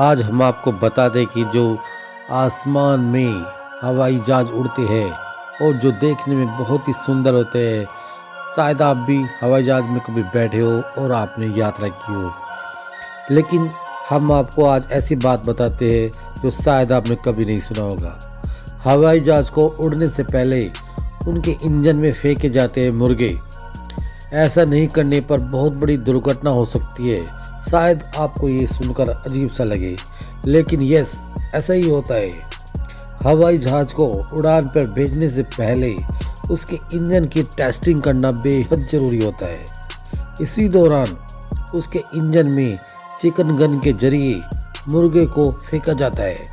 आज हम आपको बता दें कि जो आसमान में हवाई जहाज उड़ते हैं और जो देखने में बहुत ही सुंदर होते हैं। शायद आप भी हवाई जहाज में कभी बैठे हो और आपने यात्रा की हो, लेकिन हम आपको आज ऐसी बात बताते हैं जो शायद आपने कभी नहीं सुना होगा। हवाई जहाज को उड़ने से पहले उनके इंजन में फेंके जाते हैं मुर्गे। ऐसा नहीं करने पर बहुत बड़ी दुर्घटना हो सकती है। शायद आपको ये सुनकर अजीब सा लगे, लेकिन यस, ऐसा ही होता है। हवाई जहाज को उड़ान पर भेजने से पहले उसके इंजन की टेस्टिंग करना बेहद ज़रूरी होता है। इसी दौरान उसके इंजन में चिकन गन के जरिए मुर्गे को फेंका जाता है।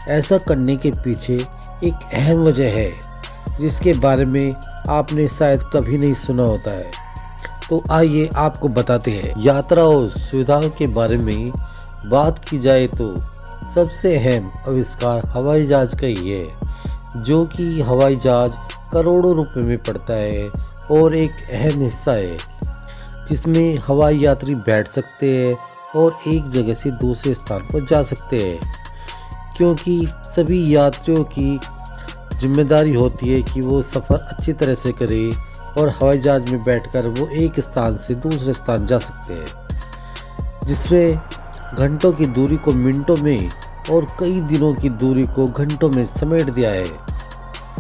ऐसा करने के पीछे एक अहम वजह है जिसके बारे में आपने शायद कभी नहीं सुना होता है। तो आइए आपको बताते हैं। यात्रा और सुविधाओं के बारे में बात की जाए तो सबसे अहम आविष्कार हवाई जहाज का ही है, जो कि हवाई जहाज करोड़ों रुपए में पड़ता है और एक अहम हिस्सा है जिसमें हवाई यात्री बैठ सकते हैं और एक जगह से दूसरे स्थान पर जा सकते हैं, क्योंकि सभी यात्रियों की जिम्मेदारी होती है कि वो सफ़र अच्छी तरह से करे और हवाई जहाज में बैठकर वो एक स्थान से दूसरे स्थान जा सकते हैं, जिसमें घंटों की दूरी को मिनटों में और कई दिनों की दूरी को घंटों में समेट दिया है।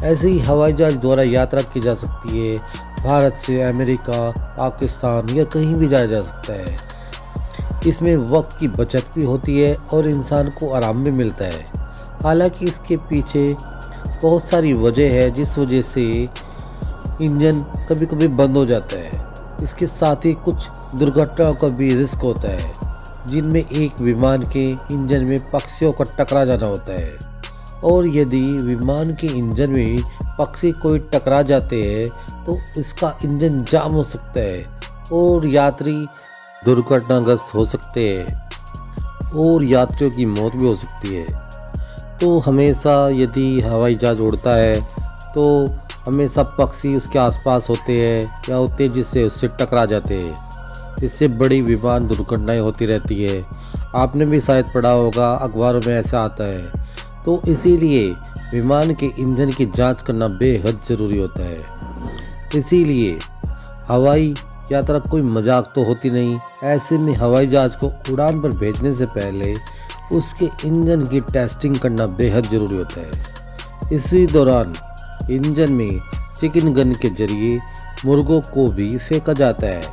ऐसे ही हवाई जहाज द्वारा यात्रा की जा सकती है। भारत से अमेरिका, पाकिस्तान या कहीं भी जाया जा सकता है। इसमें वक्त की बचत भी होती है और इंसान को आराम भी मिलता है। हालांकि इसके पीछे बहुत सारी वजह है जिस वजह से इंजन कभी कभी बंद हो जाता है। इसके साथ ही कुछ दुर्घटनाओं का भी रिस्क होता है, जिनमें एक विमान के इंजन में पक्षियों का टकरा जाना होता है, और यदि विमान के इंजन में पक्षी कोई टकरा जाते हैं तो इसका इंजन जाम हो सकता है और यात्री दुर्घटनाग्रस्त हो सकते हैं और यात्रियों की मौत भी हो सकती है। तो हमेशा यदि हवाई जहाज उड़ता है तो हमेशा पक्षी उसके आसपास होते हैं या होते जिससे उससे टकरा जाते हैं। इससे बड़ी विमान दुर्घटनाएं होती रहती है। आपने भी शायद पढ़ा होगा, अखबारों में ऐसा आता है। तो इसीलिए विमान के इंजन की जांच करना बेहद ज़रूरी होता है। इसीलिए हवाई यात्रा कोई मजाक तो होती नहीं। ऐसे में हवाई जहाज को उड़ान पर भेजने से पहले उसके इंजन की टेस्टिंग करना बेहद ज़रूरी होता है। इसी दौरान इंजन में चिकन गन के जरिए मुर्गों को भी फेंका जाता है।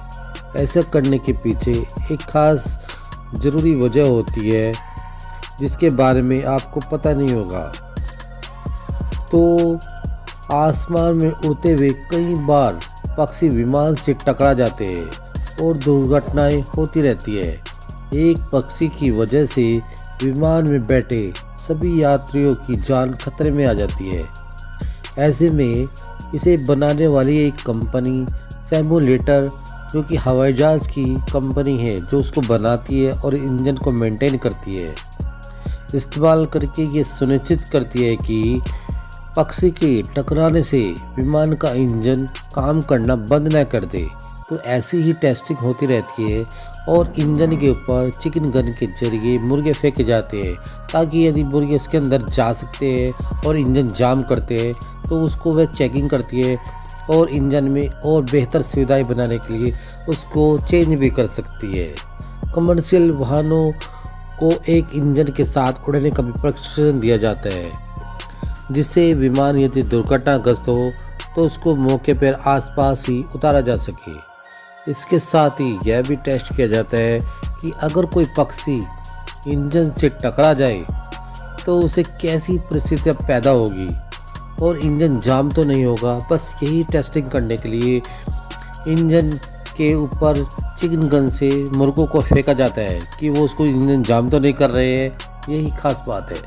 ऐसा करने के पीछे एक खास ज़रूरी वजह होती है जिसके बारे में आपको पता नहीं होगा। तो आसमान में उड़ते हुए कई बार पक्षी विमान से टकरा जाते हैं और दुर्घटनाएं होती रहती है। एक पक्षी की वजह से विमान में बैठे सभी यात्रियों की जान खतरे में आ जाती है। ऐसे में इसे बनाने वाली एक कंपनी सिमुलेटर, जो कि हवाई जहाज की कंपनी है जो उसको बनाती है और इंजन को मेंटेन करती है, इस्तेमाल करके ये सुनिश्चित करती है कि पक्षी के टकराने से विमान का इंजन काम करना बंद न कर दे। तो ऐसी ही टेस्टिंग होती रहती है और इंजन के ऊपर चिकन गन के जरिए मुर्गे फेंके जाते हैं, ताकि यदि मुर्गे उसके अंदर जा सकते हैं और इंजन जाम करते हैं तो उसको वह चेकिंग करती है और इंजन में और बेहतर सुविधाएं बनाने के लिए उसको चेंज भी कर सकती है। कमर्शियल वाहनों को एक इंजन के साथ उड़ने का भी प्रशिक्षण दिया जाता है, जिससे विमान यदि दुर्घटनाग्रस्त हो तो उसको मौके पर आसपास ही उतारा जा सके। इसके साथ ही यह भी टेस्ट किया जाता है कि अगर कोई पक्षी इंजन से टकरा जाए तो उसे कैसी परिस्थितियाँ पैदा होगी और इंजन जाम तो नहीं होगा। बस यही टेस्टिंग करने के लिए इंजन के ऊपर चिकन गन से मुर्गों को फेंका जाता है कि वो उसको इंजन जाम तो नहीं कर रहे हैं। यही खास बात है।